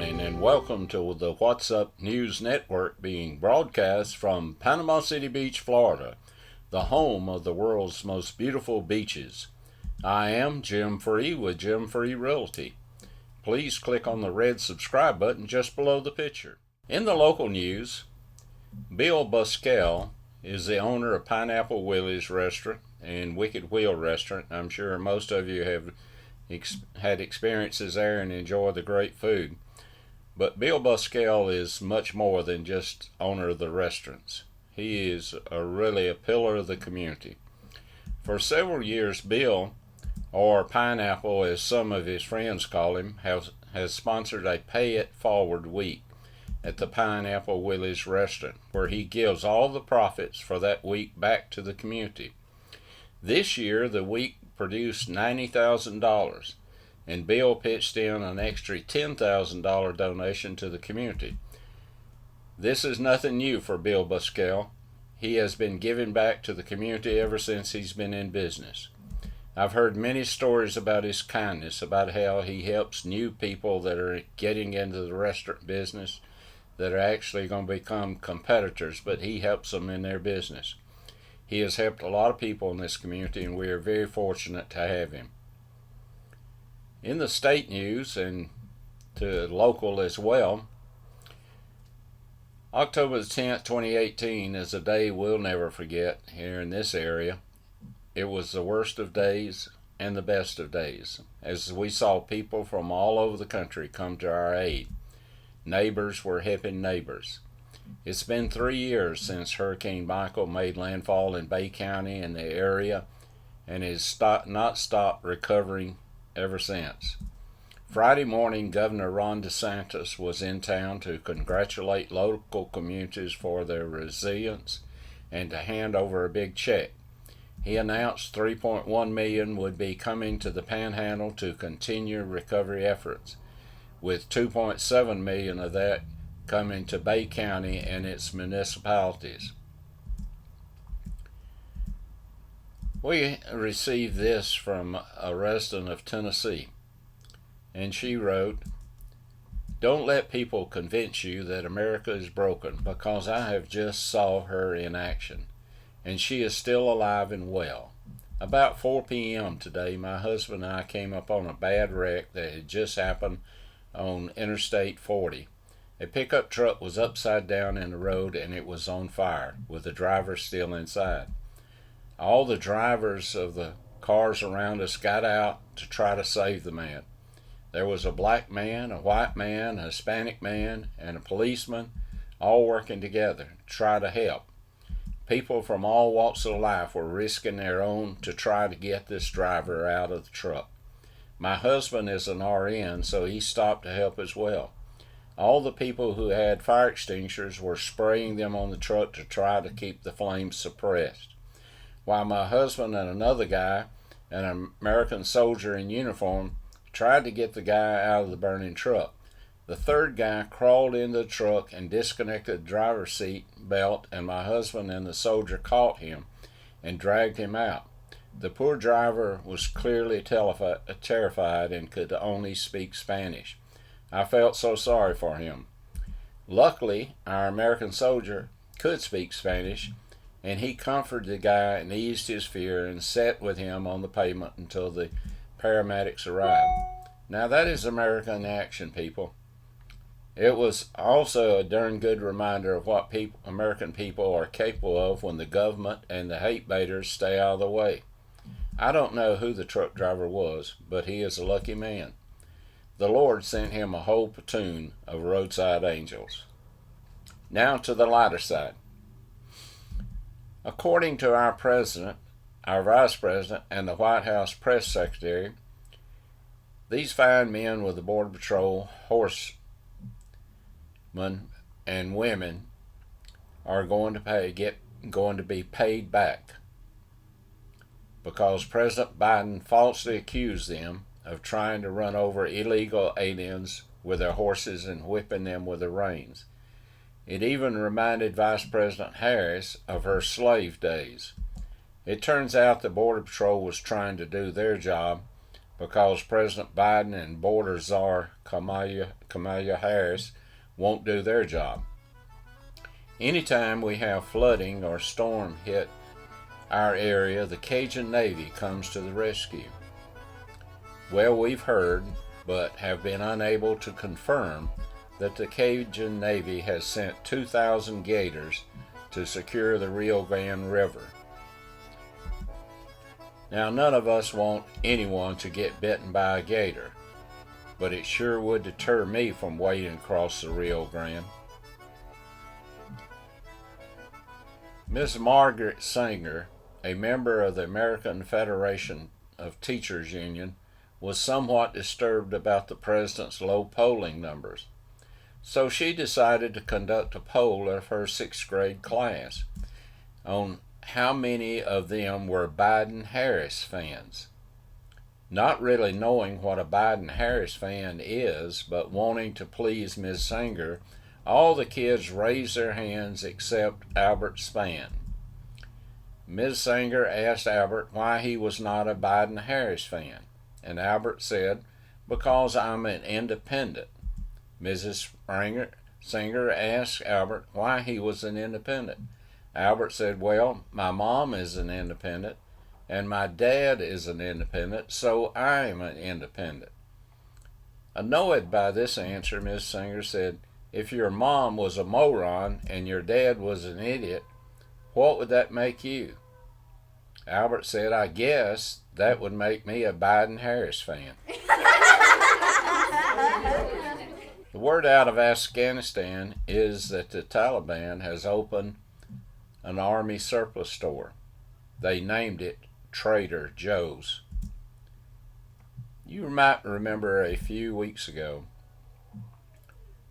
morning and welcome to the What's Up News Network being broadcast from Panama City Beach, Florida, the home of the world's most beautiful beaches. I am Jim Free with Jim Free Realty. Please click on the red subscribe button just below the picture. In the local news, Bill Buscell is the owner of Pineapple Willie's Restaurant and Wicked Wheel Restaurant. I'm sure most of you have had experiences there and enjoy the great food. But Bill Buscell is much more than just owner of the restaurants. He is really a pillar of the community. For several years, Bill, or Pineapple as some of his friends call him, has sponsored a Pay It Forward week at the Pineapple Willie's Restaurant, where he gives all the profits for that week back to the community. This year, the week produced $90,000, and Bill pitched in an extra $10,000 donation to the community. This is nothing new for Bill Buscell. He has been giving back to the community ever since he's been in business. I've heard many stories about his kindness, about how he helps new people that are getting into the restaurant business that are actually going to become competitors, but he helps them in their business. He has helped a lot of people in this community, and we are very fortunate to have him. In the state news and to local as well, October the 10th, 2018 is a day we'll never forget here in this area. It was the worst of days and the best of days, as we saw people from all over the country come to our aid. Neighbors were helping neighbors. It's been 3 years since Hurricane Michael made landfall in Bay County and the area, and has not stopped recovering ever since. Friday morning, Governor Ron DeSantis was in town to congratulate local communities for their resilience and to hand over a big check. He announced $3.1 million would be coming to the Panhandle to continue recovery efforts, with $2.7 million of that coming to Bay County and its municipalities. We received this from a resident of Tennessee, and she wrote, "Don't let people convince you that America is broken, because I have just saw her in action, and she is still alive and well. About 4 p.m. today, my husband and I came up on a bad wreck that had just happened on Interstate 40. A pickup truck was upside down in the road and it was on fire, with the driver still inside. All the drivers of the cars around us got out to try to save the man. There was a black man, a white man, a Hispanic man, and a policeman, all working together to try to help. People from all walks of life were risking their own to try to get this driver out of the truck. My husband is an RN, so he stopped to help as well. All the people who had fire extinguishers were spraying them on the truck to try to keep the flames suppressed, while my husband and another guy, an American soldier in uniform, tried to get the guy out of the burning truck. The third guy crawled into the truck and disconnected the driver's seat belt, and my husband and the soldier caught him and dragged him out. The poor driver was clearly terrified and could only speak Spanish. I felt so sorry for him. Luckily, our American soldier could speak Spanish, and he comforted the guy and eased his fear and sat with him on the pavement until the paramedics arrived. Now that is American action, people. It was also a darn good reminder of what American people are capable of when the government and the hate baiters stay out of the way. I don't know who the truck driver was, but he is a lucky man. The Lord sent him a whole platoon of roadside angels. Now to the lighter side. According to our president, our vice president, and the White House press secretary, these fine men with the Border Patrol, horsemen, and women are going to be paid back, because President Biden falsely accused them of trying to run over illegal aliens with their horses and whipping them with their reins. It even reminded Vice President Harris of her slave days. It turns out the Border Patrol was trying to do their job, because President Biden and border czar Kamala Harris won't do their job. Anytime we have flooding or storm hit our area, the Cajun Navy comes to the rescue. Well, we've heard, but have been unable to confirm, that the Cajun Navy has sent 2,000 gators to secure the Rio Grande River. Now, none of us want anyone to get bitten by a gator, but it sure would deter me from wading across the Rio Grande. Ms. Margaret Sanger, a member of the American Federation of Teachers Union, was somewhat disturbed about the president's low polling numbers. So she decided to conduct a poll of her 6th grade class on how many of them were Biden-Harris fans. Not really knowing what a Biden-Harris fan is, but wanting to please Ms. Sanger, all the kids raised their hands except Albert Spann. Ms. Sanger asked Albert why he was not a Biden-Harris fan, and Albert said, "Because I'm an independent." Mrs. Sanger asked Albert why he was an independent. Albert said, "Well, my mom is an independent, and my dad is an independent, so I'm an independent." Annoyed by this answer, Ms. Sanger said, "If your mom was a moron and your dad was an idiot, what would that make you?" Albert said, "I guess that would make me a Biden-Harris fan." The word out of Afghanistan is that the Taliban has opened an army surplus store. They named it Trader Joe's. You might remember a few weeks ago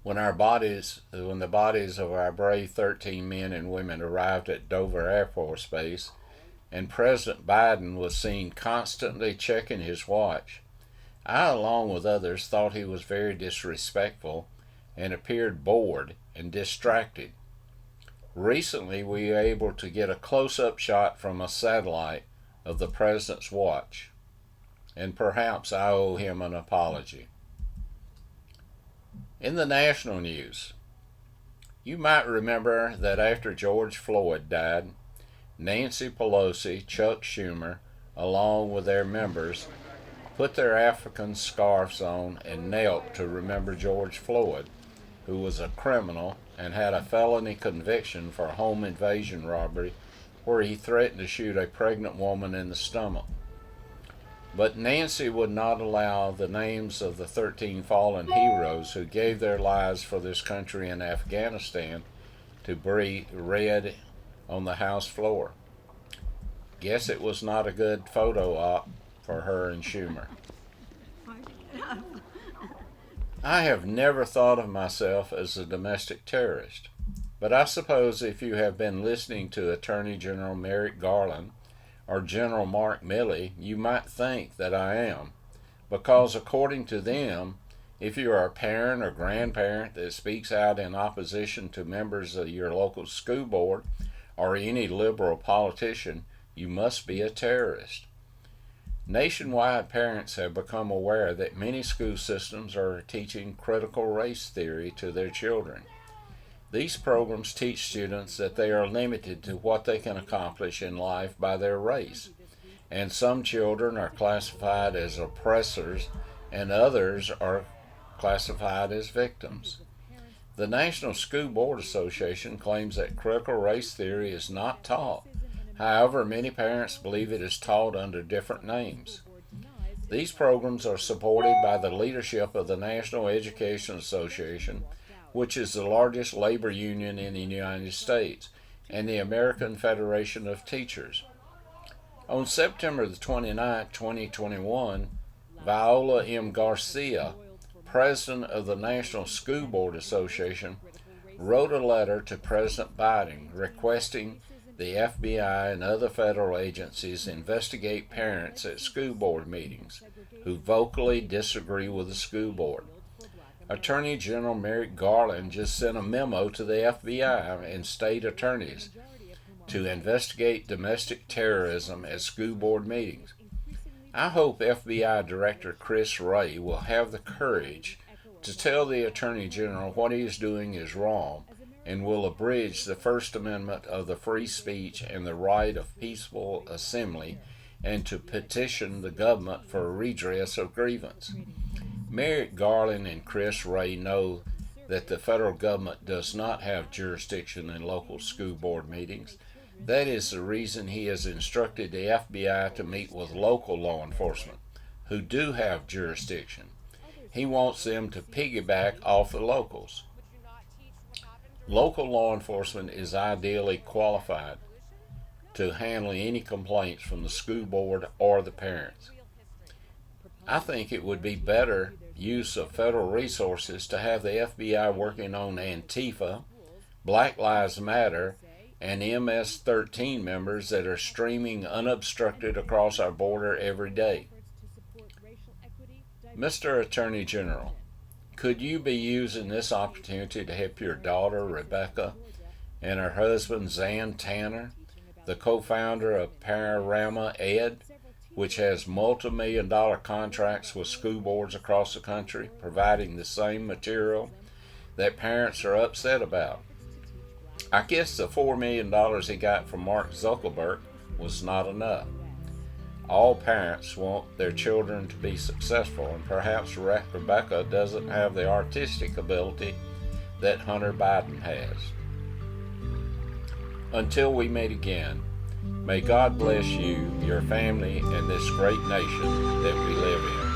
when the bodies of our brave 13 men and women arrived at Dover Air Force Base, and President Biden was seen constantly checking his watch. I, along with others, thought he was very disrespectful and appeared bored and distracted. Recently, we were able to get a close-up shot from a satellite of the president's watch, and perhaps I owe him an apology. In the national news, you might remember that after George Floyd died, Nancy Pelosi, Chuck Schumer, along with their members, put their African scarves on and knelt to remember George Floyd, who was a criminal and had a felony conviction for home invasion robbery where he threatened to shoot a pregnant woman in the stomach. But Nancy would not allow the names of the 13 fallen heroes who gave their lives for this country in Afghanistan to be read on the House floor. Guess it was not a good photo op for her and Schumer. I have never thought of myself as a domestic terrorist, but I suppose if you have been listening to Attorney General Merrick Garland or General Mark Milley, you might think that I am, because according to them, if you are a parent or grandparent that speaks out in opposition to members of your local school board or any liberal politician, you must be a terrorist. Nationwide, parents have become aware that many school systems are teaching critical race theory to their children. These programs teach students that they are limited to what they can accomplish in life by their race, and some children are classified as oppressors and others are classified as victims. The National School Board Association claims that critical race theory is not taught. However, many parents believe it is taught under different names. These programs are supported by the leadership of the National Education Association, which is the largest labor union in the United States, and the American Federation of Teachers. On September 29, 2021, Viola M. Garcia, president of the National School Board Association, wrote a letter to President Biden requesting the FBI and other federal agencies investigate parents at school board meetings who vocally disagree with the school board. Attorney General Merrick Garland just sent a memo to the FBI and state attorneys to investigate domestic terrorism at school board meetings. I hope FBI Director Chris Wray will have the courage to tell the Attorney General what he is doing is wrong and will abridge the First Amendment of the free speech and the right of peaceful assembly and to petition the government for a redress of grievance. Merrick Garland and Chris Wray know that the federal government does not have jurisdiction in local school board meetings. That is the reason he has instructed the FBI to meet with local law enforcement, who do have jurisdiction. He wants them to piggyback off the locals. Local law enforcement is ideally qualified to handle any complaints from the school board or the parents. I think it would be better use of federal resources to have the FBI working on Antifa, Black Lives Matter, and MS-13 members that are streaming unobstructed across our border every day. Mr. Attorney General, could you be using this opportunity to help your daughter Rebecca and her husband Zan Tanner, the co-founder of Panorama Ed, which has multi-million-dollar contracts with school boards across the country, providing the same material that parents are upset about? I guess the $4 million he got from Mark Zuckerberg was not enough. All parents want their children to be successful, and perhaps Rebecca doesn't have the artistic ability that Hunter Biden has. Until we meet again, may God bless you, your family, and this great nation that we live in.